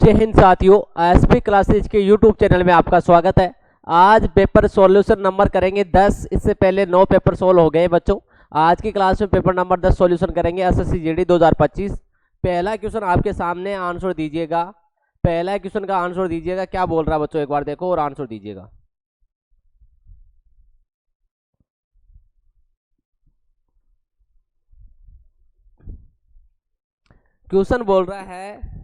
जय हिंद साथियों, SP classes के यूट्यूब चैनल में आपका स्वागत है। आज पेपर सॉल्यूशन नंबर करेंगे 10। इससे पहले 9 पेपर सोल्व हो गए बच्चों। आज की क्लास में पेपर नंबर 10 सॉल्यूशन करेंगे एसएससी जीडी 2025। पहला क्वेश्चन आपके सामने, आंसर दीजिएगा। पहला क्वेश्चन का आंसर दीजिएगा, क्या बोल रहा है बच्चों, एक बार देखो और आंसर दीजिएगा। क्वेश्चन बोल रहा है,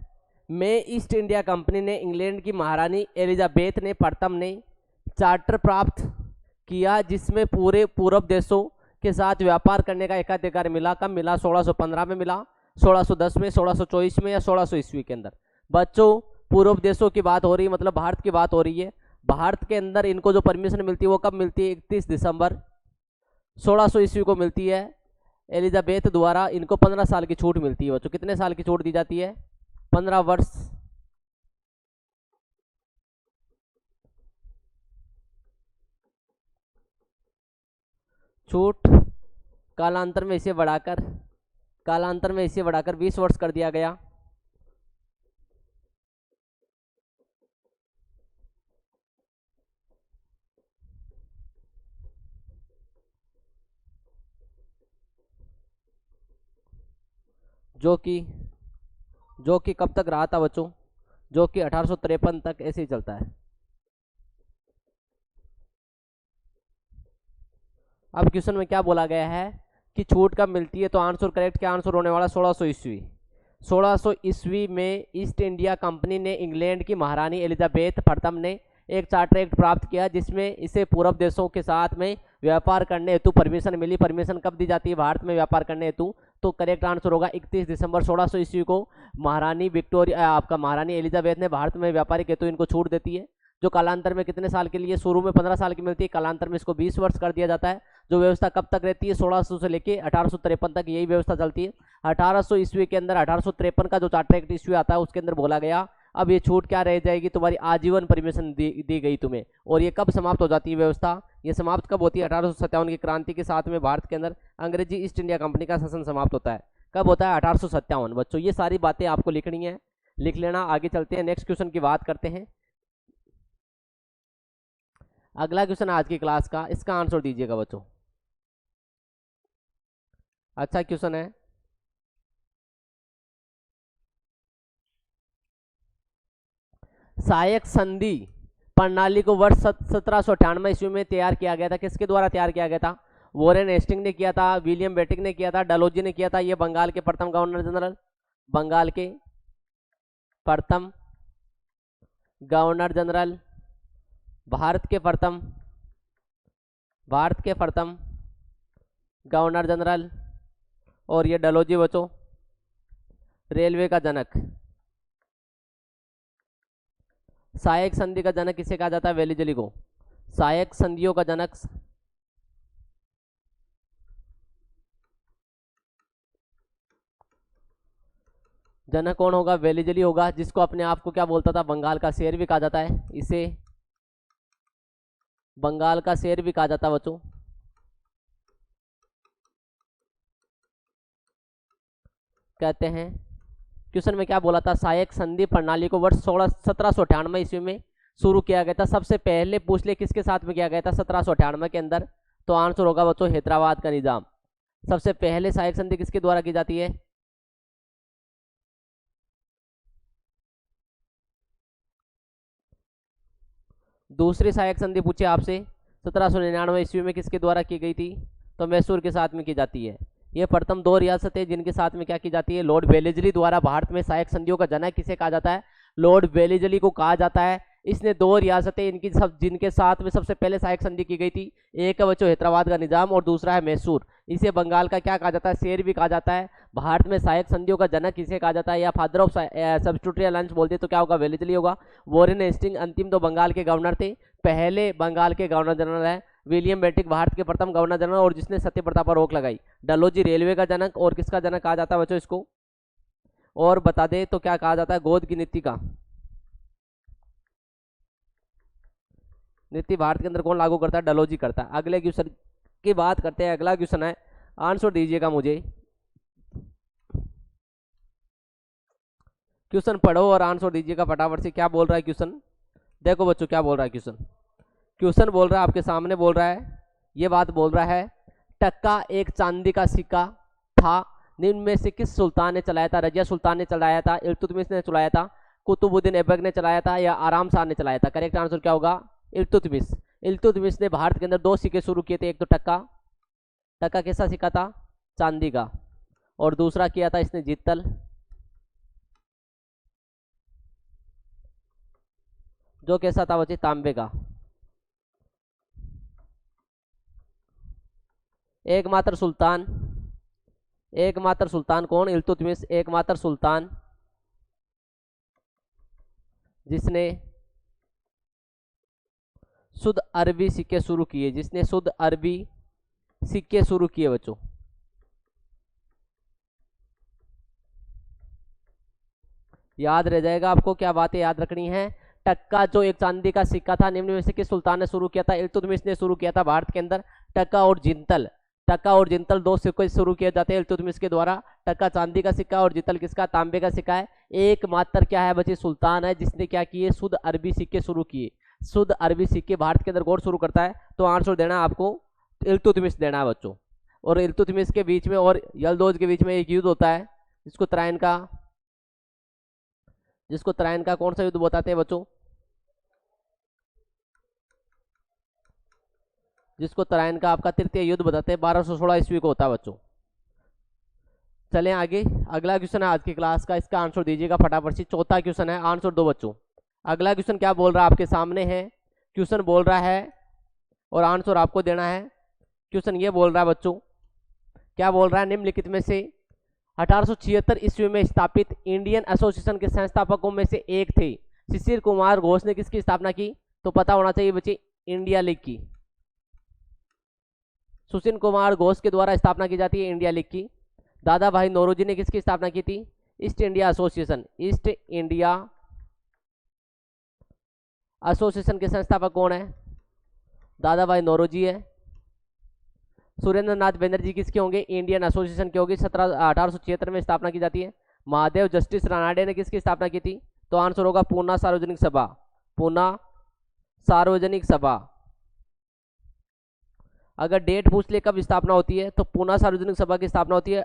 में ईस्ट इंडिया कंपनी ने इंग्लैंड की महारानी एलिजाबेथ ने प्रथम ने चार्टर प्राप्त किया जिसमें पूरे पूर्व देशों के साथ व्यापार करने का एकाधिकार मिला। कब मिला? 1615 में मिला, 1610 में, 1624 में या 1600 ईस्वी के अंदर। बच्चों पूर्व देशों की बात हो रही है, मतलब भारत की बात हो रही है। भारत के अंदर इनको जो परमिशन मिलती है वो कब मिलती है? 31 दिसंबर 1600 ईस्वी को मिलती है। एलिजाबेथ द्वारा इनको 15 साल की छूट मिलती है बच्चों। कितने साल की छूट दी जाती है? 15 वर्ष। छूट कालांतर में इसे बढ़ाकर 20 वर्ष कर दिया गया। जो कि कब तक रहा था बच्चों? जो कि 1853 तक ऐसे ही चलता है। अब क्वेश्चन में क्या बोला गया है कि छूट कब मिलती है, तो आंसर करेक्ट क्या आंसर होने वाला? 1600 ईस्वी। 1600 ईस्वी में ईस्ट इंडिया कंपनी ने इंग्लैंड की महारानी एलिजाबेथ प्रथम ने एक चार्टर एक्ट प्राप्त किया जिसमें इसे पूर्व देशों के साथ में व्यापार करने हेतु परमिशन मिली। परमिशन कब दी जाती है भारत में व्यापार करने हेतु? तो करेक्ट आंसर होगा 31 दिसंबर 1600 ईस्वी को महारानी विक्टोरिया, आपका महारानी एलिजाबेथ ने भारत में व्यापारिक हेतु इनको छूट देती है, जो कालांतर में कितने साल के लिए? शुरू में 15 साल की मिलती है, कालांतर में इसको 20 वर्ष कर दिया जाता है। जो व्यवस्था कब तक रहती है? 1600 से लेके 1853 तक यही व्यवस्था चलती है। 1800 ईस्वी के अंदर 1853 का जो चार्टर एक्ट इश्यू आता है उसके अंदर बोला गया अब ये छूट क्या रह जाएगी? तुम्हारी आजीवन परमिशन दी गई तुम्हें। और ये कब समाप्त हो जाती है व्यवस्था? ये समाप्त कब होती है? 1857 की क्रांति के साथ में भारत के अंदर अंग्रेजी ईस्ट इंडिया कंपनी का शासन समाप्त होता है। कब होता है? 1857। बच्चों ये सारी बातें आपको लिखनी है, लिख लेना। आगे चलते हैं, नेक्स्ट क्वेश्चन की बात करते हैं। अगला क्वेश्चन आज की क्लास का, इसका आंसर दीजिएगा बच्चों। अच्छा क्वेश्चन है, सहायक संधि प्रणाली को वर्ष 1798 ईस्वी में तैयार किया गया था। किसके द्वारा तैयार किया गया था? वॉरेन हेस्टिंग ने किया था, विलियम बेटिक ने किया था, डलहौजी ने किया था। ये बंगाल के प्रथम गवर्नर जनरल, बंगाल के प्रथम गवर्नर जनरल, भारत के प्रथम गवर्नर जनरल, और ये डलहौजी बच्चों रेलवे का जनक। सहायक संधि का जनक किसे कहा जाता है? वेलिजली को सहायक संधियों का जनक कौन होगा? वेलिजली होगा, जिसको अपने आप को क्या बोलता था? बंगाल का शेर भी कहा जाता है। इसे बंगाल का शेर भी कहा जाता है बच्चों। कहते हैं क्वेश्चन में क्या बोला था? सहायक संधि प्रणाली को वर्ष 1798 ईस्वी में शुरू किया गया था। सबसे पहले पूछ ले किसके साथ में किया गया था 1798 के अंदर? तो आंसर होगा बच्चों हैदराबाद का निजाम। सबसे पहले सहायक संधि किसके द्वारा की जाती है? दूसरी सहायक संधि पूछे आपसे 1799 ईस्वी में किसके द्वारा की गई थी? तो मैसूर के साथ में की जाती है। ये प्रथम 2 रियासतें जिनके साथ में क्या की जाती है? लॉर्ड वेलेजली द्वारा भारत में सहायक संधियों का जनक किसे कहा जाता है? लॉर्ड वेलेजली को कहा जाता है। इसने 2 रियासतें इनकी सब जिनके साथ में सबसे पहले सहायक संधि की गई थी, एक है बच्चों हैदराबाद का निजाम और दूसरा है मैसूर। इसे बंगाल का क्या कहा जाता है? शेर भी कहा जाता है। भारत में सहायक संधियों का जनक किसे कहा जाता है, या फादर ऑफ सब्स्टिट्यूटरी अलायंस बोलते तो क्या होगा? वेलेजली होगा। वॉरेन हेस्टिंग अंतिम 2 बंगाल के गवर्नर थे। पहले बंगाल के गवर्नर जनरल है विलियम बेटिक, भारत के प्रथम गवर्नर जनरल और जिसने सत्य प्रथा पर रोक लगाई। डलहौजी रेलवे का जनक, और किसका जनक कहा जाता है बच्चों इसको? और बता दे तो क्या कहा जाता है? गोद की नीति का। नीति भारत के अंदर कौन लागू करता है? डलहौजी करता है। अगले क्वेश्चन की बात करते हैं। अगला क्वेश्चन है, आंसर दीजिएगा मुझे। क्वेश्चन पढ़ो और आंसर दीजिएगा फटाफट से। क्या बोल रहा है क्वेश्चन, देखो बच्चों क्या बोल रहा है क्वेश्चन। क्वेश्चन बोल रहा है, आपके सामने बोल रहा है, ये बात बोल रहा है, टक्का एक चांदी का सिक्का था, निम्न में से किस सुल्तान ने चलाया था? रजिया सुल्तान ने चलाया था, इल्तुतमिश ने चलाया था, कुतुबुद्दीन ऐबक ने चलाया था, या आराम शाह ने चलाया था? करेक्ट आंसर क्या होगा? इल्तुतमिश। इल्तुतमिश ने भारत के अंदर 2 सिक्के शुरू किए थे, एक तो टक्का, टक्का कैसा सिक्का था? चांदी का, और दूसरा किया था इसने जित्तल, जो कैसा था बच्चे? तांबे का। एकमात्र सुल्तान, एकमात्र सुल्तान कौन? इल्तुतमिश, एकमात्र सुल्तान जिसने शुद्ध अरबी सिक्के शुरू किए, जिसने शुद्ध अरबी सिक्के शुरू किए बच्चों। याद रह जाएगा आपको, क्या बातें याद रखनी है? टक्का जो एक चांदी का सिक्का था, निम्न में से किस सुल्तान ने शुरू किया था? इल्तुतमिश ने शुरू किया था भारत के अंदर। टक्का और जिंतल, टक्का और जिंतल 2 सिक्के शुरू किए जाते हैं इल्तुतमिश के द्वारा। टक्का चांदी का सिक्का और जिंतल किसका? तांबे का सिक्का है। एकमात्र क्या है बच्चे? सुल्तान है जिसने क्या किए? शुद्ध अरबी सिक्के शुरू किए। शुद्ध अरबी सिक्के भारत के अंदर कौन शुरू करता है? तो आंसर देना आपको इल्तुतमिश देना है बच्चों। और इल्तुतमिश के बीच में और यलदौज के बीच में एक युद्ध होता है, जिसको तराइन का, जिसको तराइन का कौन सा युद्ध बताते हैं बच्चों? जिसको तराइन का आपका तृतीय युद्ध बताते हैं, 1216 ईस्वी को होता है बच्चों। चलें आगे, अगला क्वेश्चन है आज की क्लास का, इसका आंसर दीजिएगा फटाफट से। चौथा क्वेश्चन है, आंसर दो बच्चों। अगला क्वेश्चन क्या बोल रहा है? आपके सामने है क्वेश्चन, बोल रहा है और आंसर आपको देना है। क्वेश्चन ये बोल रहा है बच्चों, क्या बोल रहा है? निम्नलिखित में से 1876 ईस्वी में स्थापित इंडियन एसोसिएशन के संस्थापकों में से एक थे। शिशिर कुमार घोष ने किसकी स्थापना की? तो पता होना चाहिए बच्चे, इंडिया लीग की। सुशील कुमार घोष के द्वारा स्थापना की जाती है इंडिया लीग की। दादा भाई नौरोजी ने किसकी स्थापना की थी? East India association. East India association के संस्थापक कौन है? दादा भाई नौरोजी है। सुरेंद्र नाथ बनर्जी किसके होंगे? इंडियन एसोसिएशन के होगी। 1876 में स्थापना की जाती है। महादेव जस्टिस रानाडे ने किसकी स्थापना की थी? तो आंसर होगा पूना सार्वजनिक सभा। पूना सार्वजनिक सभा। अगर डेट पूछ ले कब स्थापना होती है, तो पूना सार्वजनिक सभा की स्थापना होती है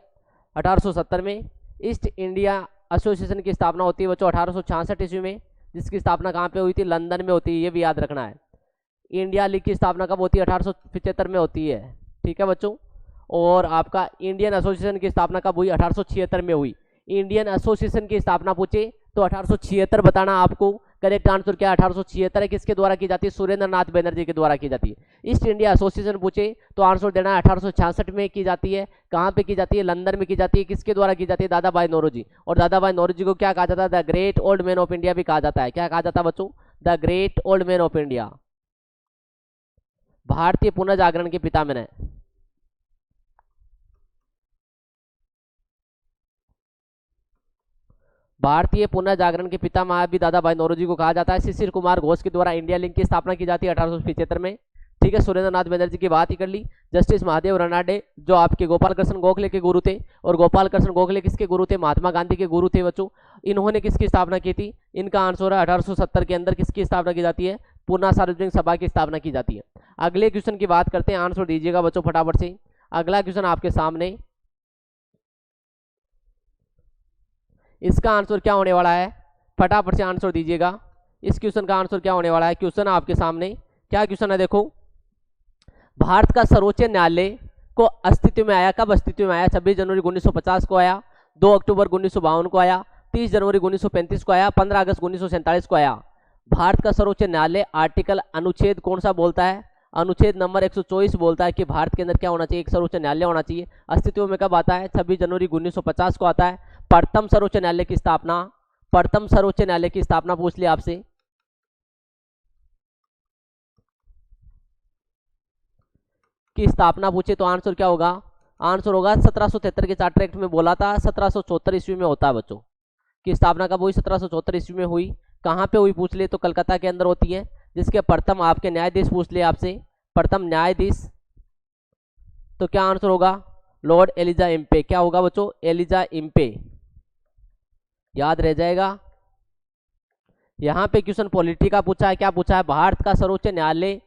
1870 में। ईस्ट इंडिया एसोसिएशन की स्थापना होती है बच्चों 1866 ईस्वी में, जिसकी स्थापना कहाँ पे हुई थी? लंदन में होती है, ये भी याद रखना है। इंडिया लीग की स्थापना कब होती है? 1875 में होती है, ठीक है बच्चों। और आपका इंडियन एसोसिएशन की स्थापना कब हुई? 1876 में हुई। इंडियन एसोसिएशन की स्थापना पूछे तो 1876 बताना आपको। करेक्ट आंसर क्या? 1876 है। किसके द्वारा की जाती है? सुरेंद्र नाथ बनर्जी के द्वारा की जाती है। ईस्ट इंडिया एसोसिएशन पूछे तो आंसर देना है 1866 में की जाती है। कहाँ पे की जाती है? लंदन में की जाती है। किसके द्वारा की जाती है? दादा भाई नौरोजी। और दादा भाई नौरोजी को क्या कहा जाता है? The great old man of India भी कहा जाता है। क्या कहा जाता है बच्चों? The great old man of India. भारतीय पुनर्जागरण के पितामह है। भारतीय पुनर्जागरण के पितामह भी दादा भाई नौरोजी को कहा जाता है। शिशिर कुमार घोष के द्वारा इंडिया लीग की स्थापना की जाती है 1875 में, ठीक है। सुरेंद्र नाथ बनर्जी की बात ही कर ली। जस्टिस महादेव रानाडे जो आपके गोपाल कृष्ण गोखले के गुरु थे, और गोपाल कृष्ण गोखले किसके गुरु थे? महात्मा गांधी के गुरु थे बच्चों। इन्होंने किसकी स्थापना की थी? इनका आंसर है 1870 के अंदर किसकी स्थापना की जाती है? पूना सार्वजनिक सभा की स्थापना की जाती है। अगले क्वेश्चन की बात करते हैं, आंसर दीजिएगा बच्चों फटाफट से। अगला क्वेश्चन आपके सामने, इसका आंसर क्या होने वाला है? फटाफट से आंसर दीजिएगा। इस क्वेश्चन का आंसर क्या होने वाला है? क्वेश्चन आपके सामने, क्या क्वेश्चन है देखो। भारत का सर्वोच्च न्यायालय को अस्तित्व में आया, कब अस्तित्व में आया? 26 जनवरी 1950 को आया, 2 अक्टूबर 1952 को आया, 30 जनवरी 1935 को आया, 15 अगस्त 1947 को आया। भारत का सर्वोच्च न्यायालय आर्टिकल अनुच्छेद कौन सा बोलता है? अनुच्छेद नंबर 124 बोलता है कि भारत के अंदर क्या होना चाहिए? एक सर्वोच्च न्यायालय होना चाहिए। अस्तित्व में कब आता है? 26 जनवरी 1950 को आता है। प्रथम सर्वोच्च न्यायालय की स्थापना, प्रथम सर्वोच्च न्यायालय की स्थापना पूछ लिया आपसे, की स्थापना पूछे तो आंसर क्या होगा? आंसर होगा 1773 के चार्टर एक्ट में बोला था, 1774 ईस्वी में होता है बच्चों। की स्थापना कब हुई? 1774 ईस्वी में हुई। कहाँ पे हुई पूछ ले तो कलकत्ता के अंदर होती है। जिसके प्रथम आपके न्यायाधीश पूछ ले आपसे, प्रथम न्यायाधीश, तो क्या आंसर होगा? Lord Elijah Impey. क्या होगा बच्चों? Elijah Impey. याद रह जाएगा। यहाँ पे क्वेश्चन पॉलिटी का पूछा है, क्या पूछा है, भारत का सर्वोच्च न्यायालय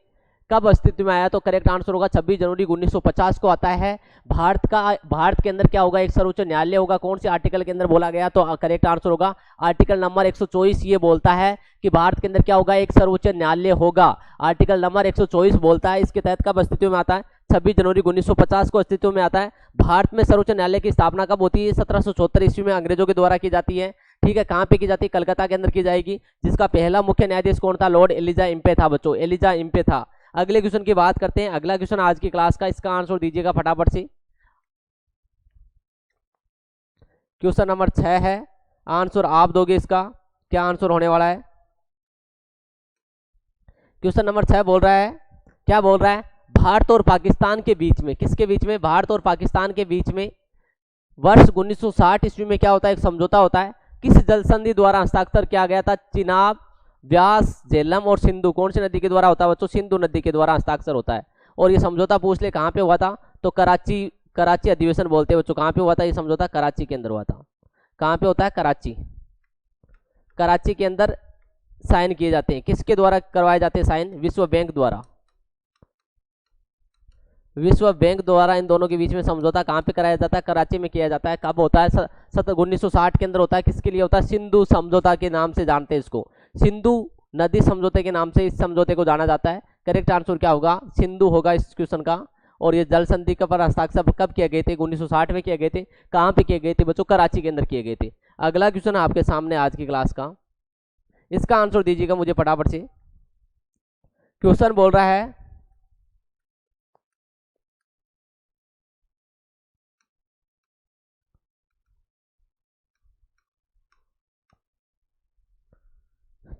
कब अस्तित्व में आया, तो करेक्ट आंसर होगा 26 जनवरी 1950 को आता है। भारत के अंदर क्या होगा, एक सर्वोच्च न्यायालय होगा, कौन से आर्टिकल के अंदर बोला गया, तो करेक्ट आंसर होगा आर्टिकल नंबर 124। ये बोलता है कि भारत के अंदर क्या होगा, एक सर्वोच्च न्यायालय होगा। आर्टिकल नंबर 124 बोलता है। इसके तहत कब अस्तित्व में आता है, 26 जनवरी 1950 को अस्तित्व में आता है। भारत में सर्वोच्च न्यायालय की स्थापना कब होती है, 1774 ईस्वी में अंग्रेजों के द्वारा की जाती है। ठीक है, कहाँ पे की जाती है, कलकत्ता के अंदर की जाएगी। जिसका पहला मुख्य न्यायाधीश कौन था, लॉर्ड एलिजा इम्पे था बच्चों, एलिजा इम्पे था। अगले क्वेश्चन की बात करते हैं। अगला क्वेश्चन आज की क्लास का, इसका आंसर दीजिएगा फटाफट से। क्वेश्चन नंबर 6 है, आंसर आप दोगे इसका, क्या आंसर होने वाला है। क्वेश्चन नंबर 6 बोल रहा है, क्या बोल रहा है, भारत और पाकिस्तान के बीच में, किसके बीच में, भारत और पाकिस्तान के बीच में वर्ष 1960 ईस्वी में क्या होता है, एक समझौता होता है। किस जल संधि द्वारा हस्ताक्षर किया गया था, चिनाब, व्यास, झेलम और सिंधु, कौन सी नदी के द्वारा होता है बच्चों, सिंधु नदी के द्वारा हस्ताक्षर होता है। और ये समझौता पूछ ले कहाँ पे हुआ था, तो कराची अधिवेशन बोलते हैं बच्चों। कहाँ पे हुआ था ये समझौता, कराची के अंदर हुआ था। कहाँ पे होता है, कराची के अंदर साइन किए जाते हैं। किसके द्वारा करवाए जाते हैं साइन, विश्व बैंक द्वारा। विश्व बैंक द्वारा इन दोनों के बीच में समझौता कहाँ पे कराया जाता है, कराची में किया जाता है। कब होता है, 1960 के अंदर होता है। किसके लिए होता है, सिंधु समझौता के नाम से जानते हैं इसको, सिंधु नदी समझौते के नाम से इस समझौते को जाना जाता है। करेक्ट आंसर क्या होगा, सिंधु होगा इस क्वेश्चन का। और ये जल संधि का पर हस्ताक्षर कब किए गए थे, 1960 में किए गए थे। कहाँ पे किए गए थे बच्चों, कराची के अंदर किए गए थे। अगला क्वेश्चन आपके सामने आज की क्लास का, इसका आंसर दीजिएगा मुझे फटाफट से। क्वेश्चन बोल रहा है,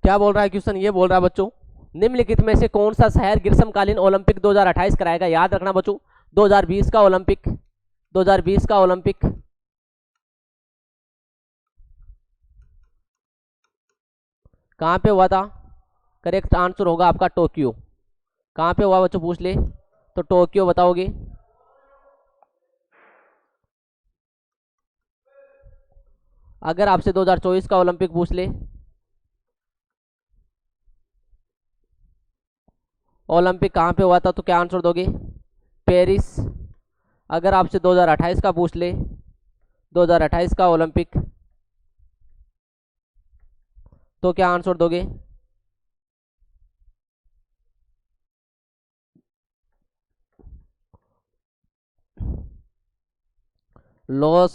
क्या बोल रहा है क्वेश्चन, ये बोल रहा है बच्चों, निम्नलिखित में से कौन सा शहर ग्रीष्मकालीन ओलंपिक 2028 कराएगा। याद रखना बच्चों, 2020 का ओलंपिक, 2020 का ओलंपिक कहाँ पे हुआ था, करेक्ट आंसर होगा आपका टोक्यो। कहाँ पे हुआ बच्चों पूछ ले तो टोक्यो बताओगे। अगर आपसे 2024 का ओलंपिक पूछ ले, ओलंपिक कहाँ पे हुआ था, तो क्या आंसर दोगे, पेरिस। अगर आपसे 2028 का पूछ ले, 2028 का ओलंपिक, तो क्या आंसर दोगे, लॉस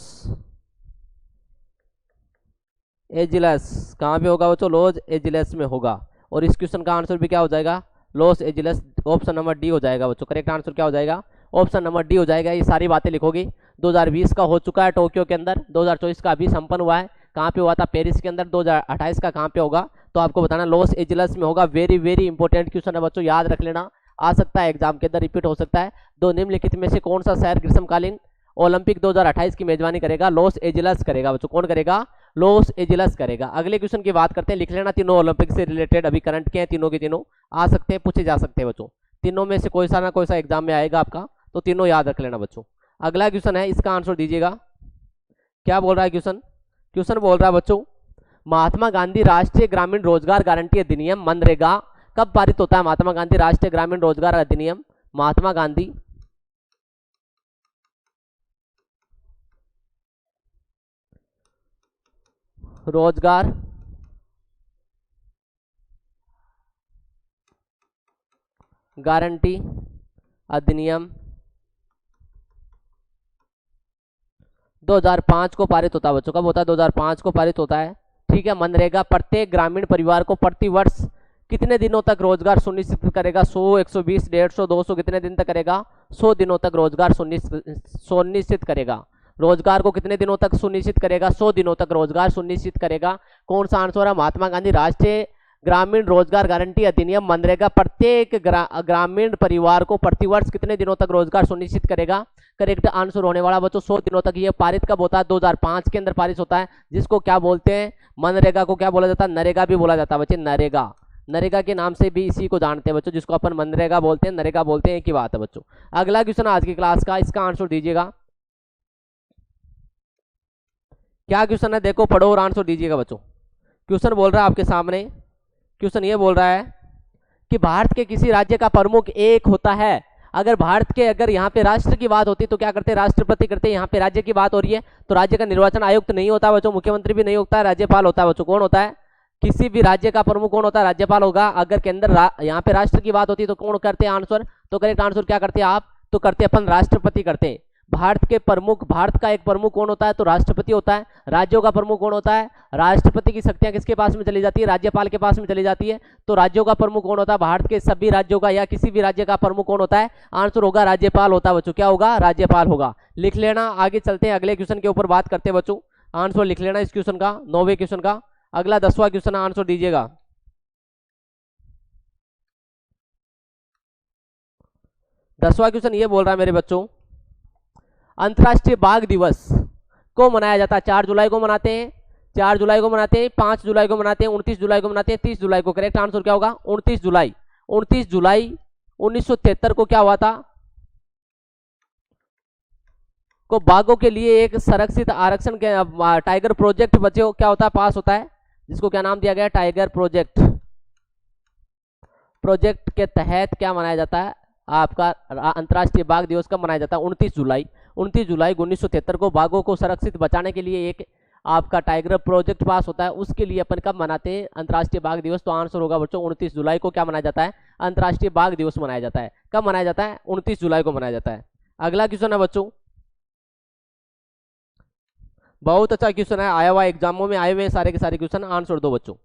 एंजिल्स। कहाँ पे होगा बच्चों, लॉस एंजिल्स में होगा। और इस क्वेश्चन का आंसर भी क्या हो जाएगा, Los Angeles. Option number D हो जाएगा बच्चों। करेक्ट आंसर क्या हो जाएगा, ऑप्शन नंबर डी हो जाएगा। ये सारी बातें लिखोगे। 2020 का हो चुका है टोक्यो के अंदर, 2024 का अभी संपन्न हुआ है। कहाँ पे हुआ था, पेरिस के अंदर। 2028 का कहाँ पे होगा, तो आपको बताना लॉस एंजिल्स में होगा। वेरी वेरी इंपॉर्टेंट क्वेश्चन है बच्चों, याद रख लेना, आ सकता है एग्जाम के अंदर रिपीट हो सकता है। दो निम्नलिखित में से कौन सा शहर ग्रीष्मकालीन ओलंपिक 2028 की मेजबानी करेगा, लॉस एंजिल्स करेगा बच्चों। कौन करेगा, लॉस एंजिल्स करेगा। अगले क्वेश्चन की बात करते हैं, लिख लेना तीनों ओलंपिक से रिलेटेड अभी करंट के हैं, तीनों के तीनों आ सकते हैं, पूछे जा सकते हैं बच्चों। तीनों में से कोई सा ना कोई सा एग्जाम में आएगा आपका, तो तीनों याद रख लेना बच्चों। अगला क्वेश्चन है, इसका आंसर दीजिएगा। क्या बोल रहा है क्वेश्चन, क्वेश्चन बोल रहा है बच्चों, महात्मा गांधी राष्ट्रीय ग्रामीण रोजगार गारंटी अधिनियम मनरेगा कब पारित होता है। महात्मा गांधी राष्ट्रीय ग्रामीण रोजगार अधिनियम, महात्मा गांधी रोजगार गारंटी अधिनियम 2005 को पारित होता है बच्चों। कब होता है, 2005 को पारित होता है। ठीक है, मनरेगा प्रत्येक ग्रामीण परिवार को प्रति वर्ष कितने दिनों तक रोजगार सुनिश्चित करेगा, 100, 120, 150, 200, कितने दिन तक करेगा, 100 दिनों तक रोजगार सुनिश्चित करेगा। रोजगार को कितने दिनों तक सुनिश्चित करेगा, 100 दिनों तक रोजगार सुनिश्चित करेगा। कौन सा आंसर है, महात्मा गांधी राष्ट्रीय ग्रामीण रोजगार गारंटी अधिनियम मनरेगा प्रत्येक ग्रामीण परिवार को प्रतिवर्ष कितने दिनों तक रोजगार सुनिश्चित करेगा। करेक्ट आंसर होने वाला बच्चों 100 दिनों तक। ये पारित कब होता है, 2005 के अंदर पारित होता है, जिसको क्या बोलते हैं, मनरेगा को क्या बोला जाता है, नरेगा भी बोला जाता है बच्चे। नरेगा, नरेगा के नाम से भी इसी को जानते हैं बच्चों, जिसको अपन मनरेगा बोलते हैं, नरेगा बोलते हैं, एक ही बात है बच्चों। अगला क्वेश्चन आज की क्लास का, इसका आंसर दीजिएगा। क्या क्वेश्चन है देखो, पढ़ो और आंसर दीजिएगा बच्चों। क्वेश्चन बोल रहा है आपके सामने, क्वेश्चन ये बोल रहा है कि भारत के किसी राज्य का प्रमुख एक होता है। अगर भारत के अगर यहाँ पे राष्ट्र की बात होती तो क्या करते, राष्ट्रपति करते। यहाँ पे राज्य की बात हो रही है तो राज्य का निर्वाचन आयुक्त नहीं होता बच्चों, मुख्यमंत्री भी नहीं होता है, राज्यपाल होता है बच्चों। कौन होता है, किसी भी राज्य का प्रमुख कौन होता है, राज्यपाल होगा। अगर केंद्र यहाँ पे राष्ट्र की बात होती है तो कौन करते हैं आंसर, तो करेक्ट आंसर क्या करते हैं आप, तो करते अपन राष्ट्रपति करते हैं। भारत के प्रमुख, भारत का एक प्रमुख कौन होता है, तो राष्ट्रपति होता है। राज्यों का प्रमुख कौन होता है, राष्ट्रपति की शक्तियां किसके पास में चली जाती है, राज्यपाल के पास में चली जाती है। तो राज्यों का प्रमुख कौन होता है, भारत के सभी राज्यों का या किसी भी राज्य का प्रमुख कौन होता है, आंसर होगा राज्यपाल होता है बच्चों। क्या होगा, राज्यपाल होगा। लिख लेना। आगे चलते हैं, अगले क्वेश्चन के ऊपर बात करते हैं बच्चों। आंसर लिख लेना इस क्वेश्चन का, 9वें क्वेश्चन का। अगला 10वां क्वेश्चन आंसर दीजिएगा। 10वां क्वेश्चन ये बोल रहा है मेरे बच्चों, अंतर्राष्ट्रीय बाघ दिवस को मनाया जाता है, 4 जुलाई को मनाते हैं, 4 जुलाई को मनाते हैं, 5 जुलाई को मनाते हैं, 29 जुलाई को मनाते हैं, 30 जुलाई को। करेक्ट आंसर क्या होगा, 29 जुलाई। 29 जुलाई 1973 को क्या हुआ था, को बाघों के लिए एक संरक्षित आरक्षण के टाइगर प्रोजेक्ट बच्चों क्या होता है, पास होता है, जिसको क्या नाम दिया गया, टाइगर प्रोजेक्ट। प्रोजेक्ट के तहत क्या मनाया जाता है आपका अंतर्राष्ट्रीय बाघ दिवस कब मनाया जाता है, 29 जुलाई। 29 जुलाई 1973 को बाघों को सुरक्षित बचाने के लिए एक आपका टाइगर प्रोजेक्ट पास होता है, उसके लिए अपन कब मनाते हैं अंतर्राष्ट्रीय बाघ दिवस। तो आंसर होगा बच्चों 29 जुलाई को क्या मनाया जाता है, अंतर्राष्ट्रीय बाघ दिवस मनाया जाता है। कब मनाया जाता है, 29 जुलाई को मनाया जाता है। अगला क्वेश्चन है बच्चों, बहुत अच्छा क्वेश्चन है, आया हुआ एग्जामों में आए हुए हैं सारे के सारे क्वेश्चन। आंसर दो बच्चों,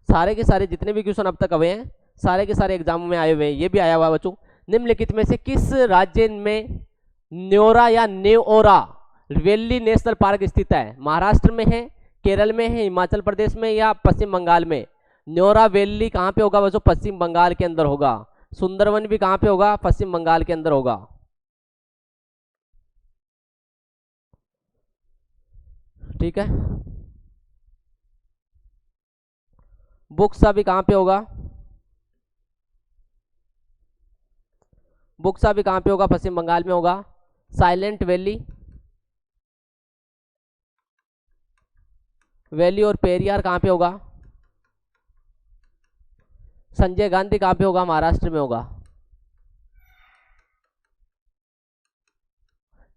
सारे के सारे जितने भी क्वेश्चन अब तक हुए हैं सारे के सारे एग्जामों में आए हुए हैं, ये भी आया हुआ है बच्चों। निम्नलिखित में से किस राज्य में न्योरा या नेओरा वैली नेशनल पार्क स्थित है, महाराष्ट्र में है, केरल में है, हिमाचल प्रदेश में या पश्चिम बंगाल में। न्योरा वैली कहाँ पे होगा बच्चों, पश्चिम बंगाल के अंदर होगा। सुंदरवन भी कहाँ पे होगा, पश्चिम बंगाल के अंदर होगा। ठीक है, बुक्सा भी कहाँ पे होगा, बुक्सा भी कहाँ पे होगा, पश्चिम बंगाल में होगा। साइलेंट वैली, वैली और पेरियार कहाँ पे होगा, संजय गांधी कहाँ पे होगा, महाराष्ट्र में होगा।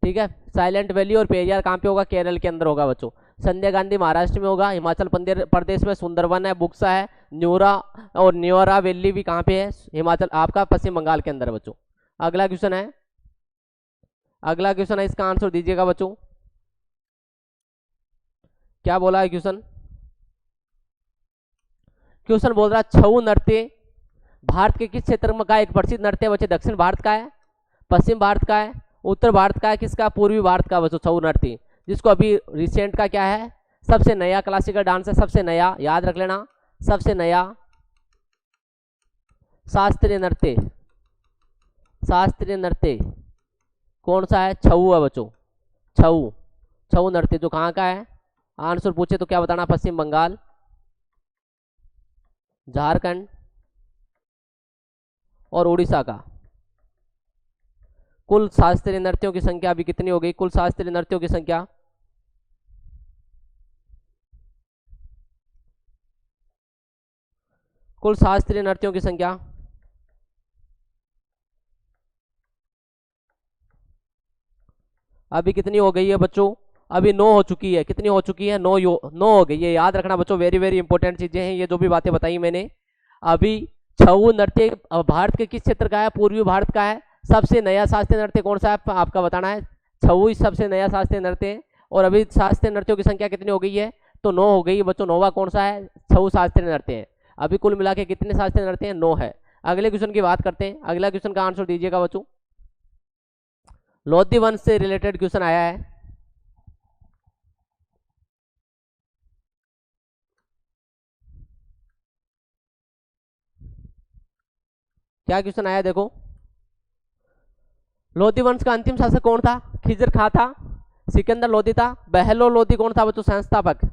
ठीक है, साइलेंट वैली और पेरियार कहाँ पे होगा, केरल के अंदर होगा बच्चों। संजय गांधी महाराष्ट्र में होगा, हिमाचल प्रदेश में सुंदरवन है, बुक्सा है, न्यूरा और न्योरा वैली भी कहाँ पे है, हिमाचल आपका पश्चिम बंगाल के अंदर बच्चों। अगला क्वेश्चन है, अगला क्वेश्चन है, इसका आंसर दीजिएगा बच्चों। क्या बोला है क्वेश्चन, क्वेश्चन बोल रहा है छऊ नृत्य भारत के किस क्षेत्र में का एक प्रसिद्ध नृत्य है बच्चे, दक्षिण भारत का है, पश्चिम भारत का है, उत्तर भारत का है, किसका, पूर्वी भारत का बच्चों छऊ नृत्य, जिसको अभी रिसेंट का क्या है, सबसे नया क्लासिकल डांस है, सबसे नया, याद रख लेना, सबसे नया शास्त्रीय नृत्य, शास्त्रीय नृत्य कौन सा है, छऊ है बच्चों। छऊ, छऊ नृत्य जो कहाँ का है, आंसर पूछे तो क्या बताना, पश्चिम बंगाल, झारखंड और उड़ीसा का। कुल शास्त्रीय नृत्यों की संख्या अभी कितनी हो गई, कुल शास्त्रीय नृत्यों की संख्या, कुल शास्त्रीय नृत्यों की संख्या अभी कितनी हो गई है बच्चों, अभी 9 हो चुकी है। कितनी हो चुकी है, 9 हो गई है। याद रखना बच्चों, वेरी वेरी इंपॉर्टेंट चीजें हैं ये जो भी बातें बताई मैंने। अभी छऊ नृत्य भारत के किस क्षेत्र का है, पूर्वी भारत का है। सबसे नया शास्त्रीय नृत्य कौन सा है आपका बताना है, छऊ सबसे नया शास्त्रीय नृत्य है। और अभी शास्त्रीय नृत्यों की संख्या कितनी हो गई है, तो 9 हो गई है बच्चों। 9वां कौन सा है, छऊ शास्त्रीय नृत्य है। अभी कुल मिला के कितने शास्त्रीय नृत्य हैं, 9 है। अगले क्वेश्चन की बात करते हैं, अगला क्वेश्चन का आंसर दीजिएगा बच्चों। लोधी वंश से रिलेटेड क्वेश्चन आया है, क्या क्वेश्चन आया देखो। लोधी वंश का अंतिम शासक कौन था, खिजर खां था, सिकंदर लोधी था, बहलो लोधी कौन था बच्चों, संस्थापक।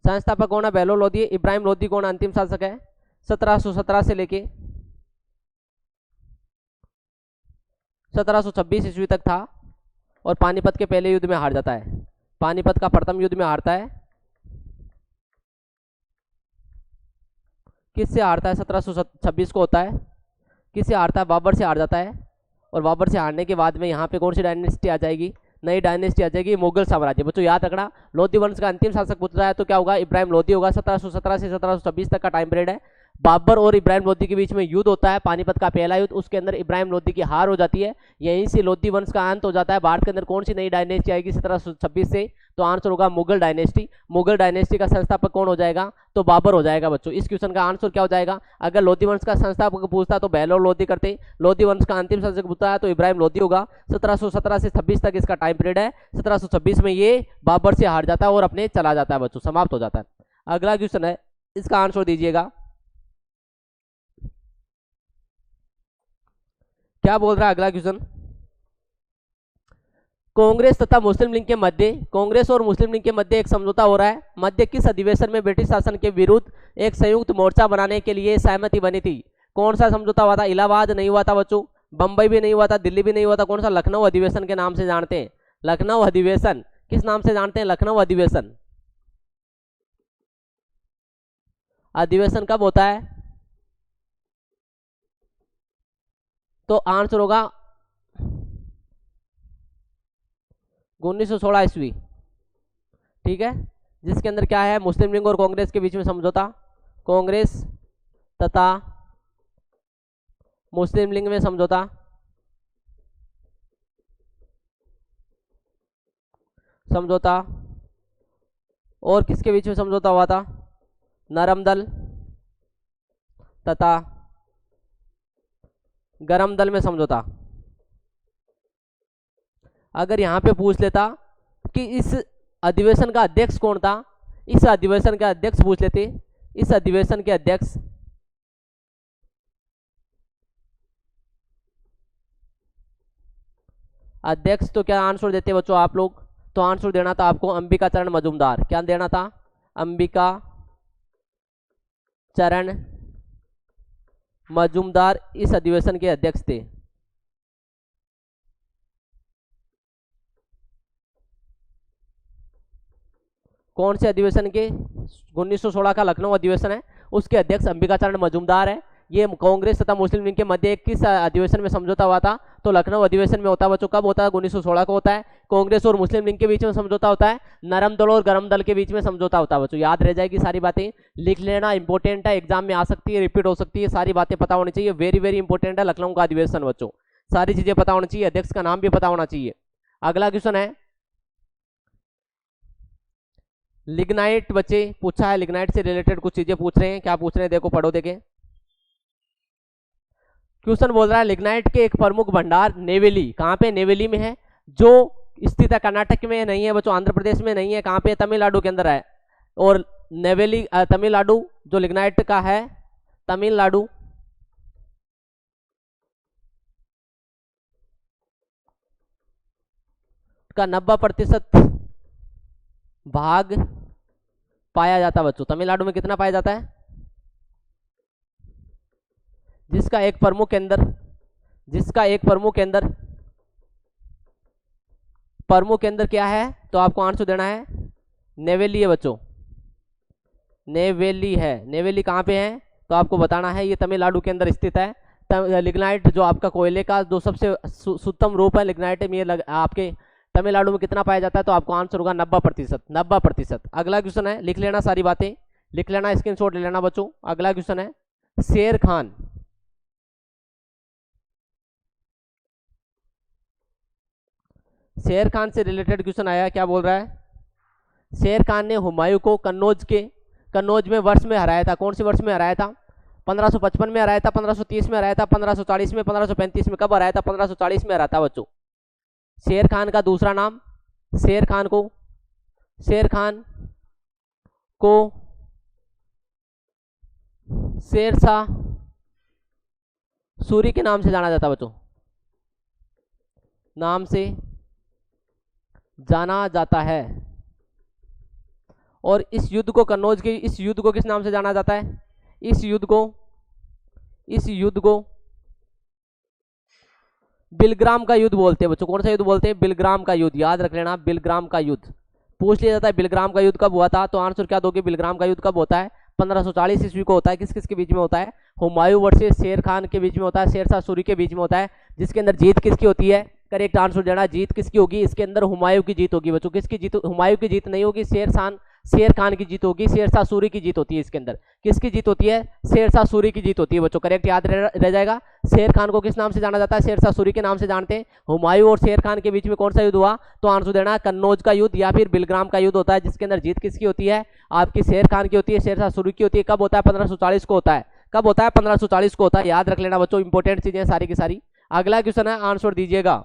संस्थापक कौन है, बहलो लोधी। इब्राहिम लोधी कौन अंतिम शासक है, 1717 से लेके 1726 ईस्वी तक था और पानीपत के पहले युद्ध में हार जाता है। पानीपत का प्रथम युद्ध में हारता है। किससे हारता है? 1726 को होता है। किससे हारता है? बाबर से हार जाता है। और बाबर से हारने के बाद में यहाँ पे कौन सी डायनेस्टी आ जाएगी? नई डायनेस्टी आ जाएगी, मुगल साम्राज्य। बच्चों याद रखना, लोधी वंश का अंतिम शासक पूछा है तो क्या होगा? इब्राहिम लोधी होगा। 1717 से 1726 तक का टाइम पीरियड है। बाबर और इब्राहिम लोधी के बीच में युद्ध होता है, पानीपत का पहला युद्ध। उसके अंदर इब्राहिम लोधी की हार हो जाती है। यहीं से लोधी वंश का अंत हो जाता है। भारत के अंदर कौन सी नई डायनेस्टी आएगी 1726 से? तो आंसर होगा मुगल डायनेस्टी। मुगल डायनेस्टी का संस्थापक कौन हो जाएगा? तो बाबर हो जाएगा बच्चों। इस क्वेश्चन का आंसर क्या हो जाएगा? अगर लोधी वंश का संस्थापक पूछता तो बहलोल लोधी करते। लोधी वंश का अंतिम शासक पूछता है तो इब्राहिम लोधी होगा। 1717 से 26 तक इसका टाइम पीरियड है। 1726 में ये बाबर से हार जाता है और अपने चला जाता है बच्चों, समाप्त हो जाता है। अगला क्वेश्चन है, इसका आंसर दीजिएगा। क्या बोल रहा है अगला क्वेश्चन? कांग्रेस तथा मुस्लिम लीग के मध्य, कांग्रेस और मुस्लिम लीग के मध्य एक समझौता हो रहा है। मध्य किस अधिवेशन में ब्रिटिश शासन के विरुद्ध एक संयुक्त मोर्चा बनाने के लिए सहमति बनी थी? कौन सा समझौता हुआ था? इलाहाबाद नहीं हुआ था बच्चों, बंबई भी नहीं हुआ था, दिल्ली भी नहीं हुआ था। कौन सा? लखनऊ अधिवेशन के नाम से जानते हैं। लखनऊ अधिवेशन किस नाम से जानते हैं? लखनऊ अधिवेशन। अधिवेशन कब होता है? तो आंसर होगा 1916 ईस्वी। ठीक है, जिसके अंदर क्या है? मुस्लिम लीग और कांग्रेस के बीच में समझौता। कांग्रेस तथा मुस्लिम लीग में समझौता। समझौता और किसके बीच में समझौता हुआ था? नरम दल तथा गरम दल में समझौता। अगर यहां पे पूछ लेता कि इस अधिवेशन का अध्यक्ष कौन था, इस अधिवेशन का अध्यक्ष पूछ लेते। इस अधिवेशन के अध्यक्ष तो क्या आंसर देते बच्चों आप लोग? तो आंसर देना था आपको अंबिका चरण मजूमदार। क्या देना था? अंबिका चरण मजूमदार इस अधिवेशन के अध्यक्ष थे। कौन से अधिवेशन के? 1916 का लखनऊ अधिवेशन है, उसके अध्यक्ष अंबिका चरण मजूमदार है। ये कांग्रेस तथा मुस्लिम लीग के मध्य किस अधिवेशन में समझौता हुआ था? तो लखनऊ अधिवेशन में होता है बच्चों। कब होता है? 1916 को होता है। कांग्रेस और मुस्लिम लीग के बीच में समझौता होता है। नरम दल और गरम दल के बीच में समझौता होता है बच्चों। याद रह जाएगी सारी बातें, लिख लेना, इंपॉर्टेंट है, एग्जाम में आ सकती है, रिपीट हो सकती है, सारी बातें पता होनी चाहिए। वेरी वेरी इंपॉर्टेंट है लखनऊ का अधिवेशन बच्चों, सारी चीजें पता होनी चाहिए, अध्यक्ष का नाम भी पता होना चाहिए। अगला क्वेश्चन है लिग्नाइट। बच्चे पूछा है, लिग्नाइट से रिलेटेड कुछ चीजें पूछ रहे हैं। क्या पूछ रहे हैं देखो, पढ़ो देखें। क्वेश्चन बोल रहा है लिग्नाइट के एक प्रमुख भंडार नेवेली, कहां पे? नेवेली में है, जो स्थित है कर्नाटक में नहीं है बच्चों, आंध्र प्रदेश में नहीं है, कहां पे? तमिलनाडु के अंदर है। और नेवेली तमिलनाडु जो लिग्नाइट का है, तमिलनाडु का 90% भाग पाया जाता है बच्चों। तमिलनाडु में कितना पाया जाता है? जिसका एक प्रमुख केंद्र, प्रमुख केंद्र क्या है? तो आपको आंसर देना है नेवेली है बच्चों, नेवेली है। नेवेली कहाँ पे है? तो आपको बताना है, ये तमिलनाडु के अंदर स्थित है। लिग्नाइट जो आपका कोयले का जो सबसे शुद्धतम रूप है लिग्नाइट में, ये आपके तमिलनाडु में कितना पाया जाता है? तो आपको आंसर होगा 90%। 90%। अगला क्वेश्चन है, लिख लेना सारी बातें, लिख लेना, स्क्रीनशॉट ले लेना बच्चों। अगला क्वेश्चन है शेर खान। शेर खान से रिलेटेड क्वेश्चन आया। क्या बोल रहा है? शेर खान ने हुमायूं को कन्नौज में वर्ष में हराया था। कौन से वर्ष में हराया था? 1555 में हराया था, 1530 में हराया था, 1540 में, 1535 में। कब हराया था? 1540 में हराया था बच्चों। शेर खान का दूसरा नाम, शेर खान को शेरशाह सूरी के नाम से जाना जाता बच्चों, नाम से जाना जाता है। और इस युद्ध को कन्नौज के इस युद्ध को किस नाम से जाना जाता है? इस युद्ध को बिलग्राम का युद्ध बोलते हैं बच्चों। कौन सा युद्ध बोलते हैं? बिलग्राम का युद्ध। याद रख लेना, बिलग्राम का युद्ध पूछ लिया जाता है। बिलग्राम का युद्ध कब हुआ था? तो आंसर क्या दोगे? बिलग्राम का युद्ध कब होता है? 1540 ईस्वी को होता है। किस किस के बीच में होता है? हुमायूं वर्सेस शेर खान के बीच में होता है, शेरशाह सूरी के बीच में होता है। जिसके अंदर जीत किसकी होती है? करेक्ट आंसर देना, जीत किसकी होगी? इसके अंदर हुमायूं की जीत होगी बच्चों। किसकी जीत? हुमायूं की जीत नहीं होगी, शेर खान की जीत होगी। शेरशाह सूरी की जीत होती है इसके अंदर। किसकी जीत होती है? शेरशाह सूरी की जीत होती है बच्चों। करेक्ट याद रह जाएगा। शेर खान को किस नाम से जाना जाता है? शेरशाह सूरी के नाम से जानते हैं। हुमायूं और शेर खान के बीच में कौन सा युद्ध हुआ? तो आंसर देना कन्नौज का युद्ध या फिर बिलग्राम का युद्ध होता है, जिसके अंदर जीत किसकी होती है? आपकी शेर खान की होती है, शेरशाह सूरी की होती है। कब होता है? 1540 को होता है। कब होता है? 1540 को होता है। याद रख लेना बच्चों, इंपॉर्टेंट चीजें सारी की सारी। अगला क्वेश्चन है, आंसर दीजिएगा।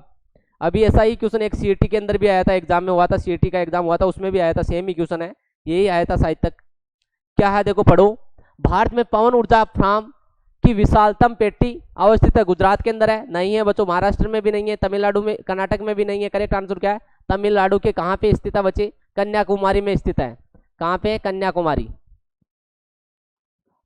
अभी ऐसा ही क्वेश्चन एक सीईटी के अंदर भी आया था, एग्जाम में हुआ था, सीईटी का एग्जाम हुआ था, उसमें भी आया था, सेम ही क्वेश्चन है, यही आया था शायद तक। क्या है देखो, पढ़ो। भारत में पवन ऊर्जा फार्म की विशालतम पेटी अवस्थित है? गुजरात के अंदर है? नहीं है बच्चों। महाराष्ट्र में भी नहीं है, तमिलनाडु में, कर्नाटक में भी नहीं है। करेक्ट आंसर क्या है? तमिलनाडु के कहां पे स्थित है बच्चे? कन्याकुमारी में स्थित है। कहां पे? कन्याकुमारी।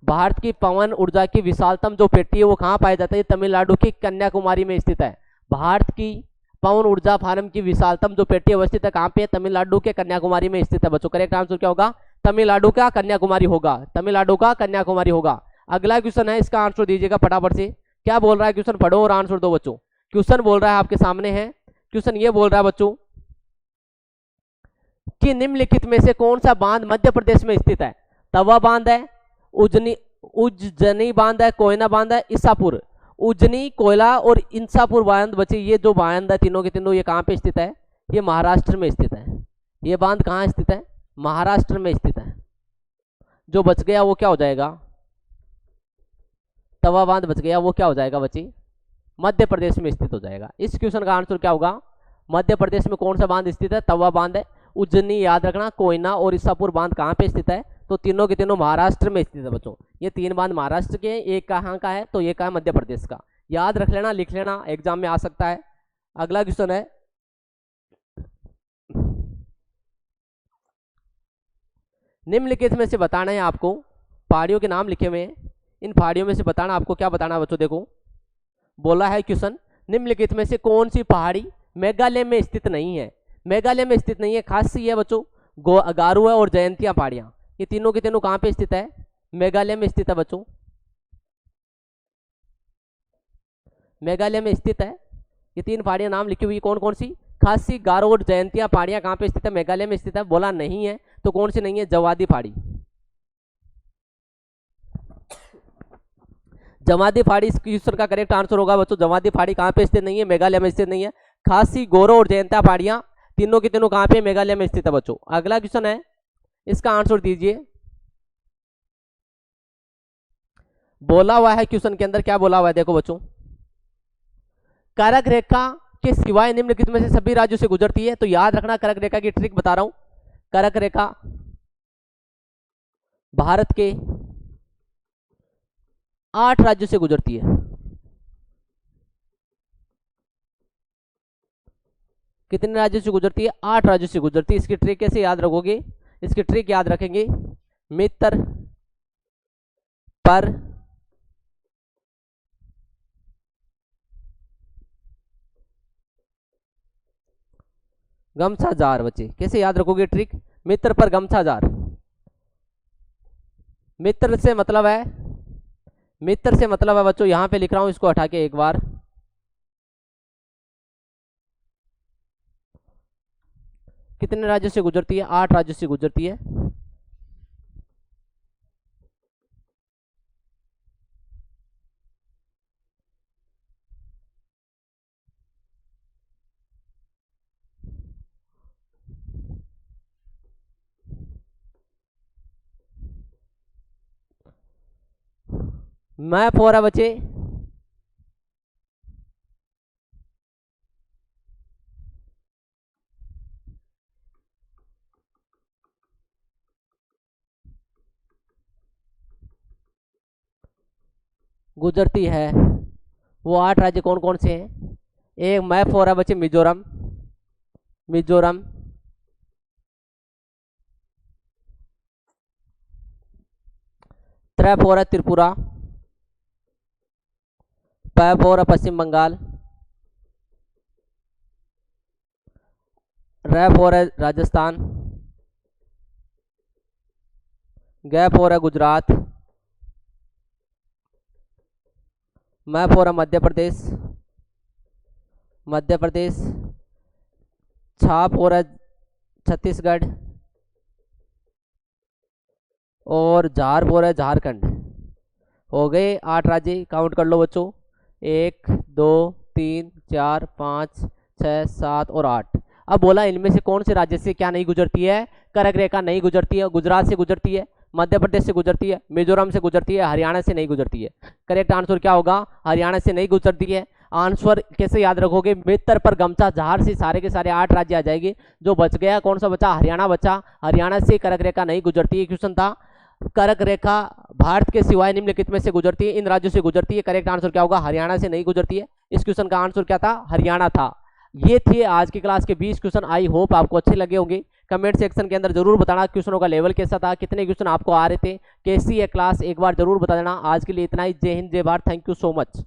भारत की पवन ऊर्जा की विशालतम जो पेटी है वो कहां पाया जाता है? तमिलनाडु की कन्याकुमारी में स्थित है। भारत की पवन ऊर्जा फार्म की विशालतम जो पेटी अवस्थित है कहां पे? तमिलनाडु के कन्याकुमारी में स्थित है बच्चों। करेक्ट आंसर क्या होगा? तमिलनाडु का कन्याकुमारी होगा। तमिलनाडु का कन्याकुमारी होगा। अगला क्वेश्चन है, इसका आंसर दीजिएगा फटाफट से। क्या बोल रहा है क्वेश्चन? पढ़ो और आंसर दो बच्चों। क्वेश्चन बोल रहा है, आपके सामने है क्वेश्चन। ये बोल रहा है बच्चों कि निम्नलिखित में से कौन सा बांध मध्य प्रदेश में स्थित है? तवा बांध है, उज्जनी बांध है, कोयना बांध है, ईसापुर। उज्जनी, कोयला और इंसापुर बांध बचे। ये जो बांध है तीनों के तीनों, ये कहां पे स्थित है? ये महाराष्ट्र में स्थित है। ये बांध कहां स्थित है? महाराष्ट्र में स्थित है। जो बच गया वो क्या हो जाएगा? तवा बांध बच गया, वो क्या हो जाएगा बच्चे? मध्य प्रदेश में स्थित हो जाएगा। इस क्वेश्चन का आंसर क्या होगा? मध्य प्रदेश में कौन सा बांध स्थित है? तवा बांध है। उज्जनी याद रखना, कोयना और ईसापुर बांध कहां पे स्थित है? तो तीनों के तीनों महाराष्ट्र में स्थित है बच्चों। ये तीन बांध महाराष्ट्र के हैं, एक कहाँ का है? तो ये का है? मध्य प्रदेश का। याद रख लेना, लिख लेना, एग्जाम में आ सकता है। अगला क्वेश्चन है, निम्नलिखित में से बताना है आपको, पहाड़ियों के नाम लिखे हुए हैं, इन पहाड़ियों में से बताना आपको। क्या बताना है बच्चों? देखो बोला है क्वेश्चन, निम्नलिखित में से कौन सी पहाड़ी मेघालय में स्थित नहीं है? मेघालय में स्थित नहीं है, खास सी है बच्चों। गारो है और जयंतिया पहाड़ियां, ये तीनों के तीनों कहां पे स्थित है? मेघालय में स्थित है बच्चों। मेघालय में स्थित है। ये तीन पहाड़ियां नाम लिखी हुई, कौन कौन सी? खासी, गारो और जयंतिया पहाड़ियां कहां पे स्थित है? मेघालय में स्थित है। बोला नहीं है, तो कौन सी नहीं है? जवादी पहाड़ी। जवादी पहाड़ी इस क्वेश्चन का करेक्ट आंसर होगा बच्चों। जवादी पहाड़ी कहां पे स्थित नहीं है? मेघालय में स्थित नहीं है। खासी, गोरो और जयंतिया पहाड़ियां तीनों की तीनों कहां पे? मेघालय में स्थित है बच्चों। अगला क्वेश्चन है, इसका आंसर दीजिए। बोला हुआ है क्वेश्चन के अंदर, क्या बोला हुआ है देखो बच्चों, कर्क रेखा के सिवाय निम्नलिखित में से सभी राज्यों से गुजरती है। तो याद रखना, कर्क रेखा की ट्रिक बता रहा हूं। कर्क रेखा भारत के 8 राज्यों से गुजरती है। कितने राज्यों से गुजरती है? 8 राज्यों से गुजरती है। इसकी ट्रिक कैसे याद रखोगे? इसकी ट्रिक याद रखेंगे, मित्र पर गमछा जार। बच्चे कैसे याद रखोगे ट्रिक? मित्र पर गमछा जार। मित्र से मतलब है, मित्र से मतलब है बच्चों, यहां पे लिख रहा हूं, इसको हटा के एक बार, कितने राज्यों से गुजरती है? 8 राज्यों से गुजरती है। मैप हो रहा बच्चे, गुजरती है। वो 8 राज्य कौन कौन से हैं? एक मैप हो रहा है बच्चे, मिजोरम, मिजोरम, त्रिपुरा, त्रिपुरा, पैपोरा पश्चिम बंगाल, र फॉर है राजस्थान, ग फॉर है गुजरात, म फॉर है मध्य प्रदेश, मध्य प्रदेश, छा फॉर है छत्तीसगढ़, और झार फॉर है झारखंड। हो गए 8 राज्य। काउंट कर लो बच्चों, 1 2 3 4 5 6 7 और 8। अब बोला इनमें से कौन से राज्य से क्या नहीं गुजरती है, कर्क रेखा नहीं गुजरती है। गुजरात से गुजरती है, मध्य प्रदेश से गुजरती है, मिजोरम से गुजरती है, हरियाणा से नहीं गुजरती है। करेक्ट आंसर क्या होगा, हरियाणा से नहीं गुजरती है। आंसर कैसे याद रखोगे, मित्र पर गमछा झार से सारे के सारे 8 राज्य आ जाएंगे। जो बच गया कौन सा बचा, हरियाणा बचा। हरियाणा से कर्क रेखा नहीं गुजरती है। क्वेश्चन था कर्क रेखा भारत के सिवाय निम्नलिखित में से गुजरती है, इन राज्यों से गुजरती है। करेक्ट आंसर क्या होगा, हरियाणा से नहीं गुजरती है। इस क्वेश्चन का आंसर क्या था, हरियाणा था। ये थे आज की क्लास के 20 क्वेश्चन। आई होप आपको अच्छे लगे होंगे। कमेंट सेक्शन के अंदर जरूर बताना क्वेश्चनों का लेवल कैसा था, कितने क्वेश्चन आपको आ रहे थे, कैसी है क्लास, एक बार जरूर बता देना। आज के लिए इतना ही। जय हिंद, जय Bharat. Thank you so much.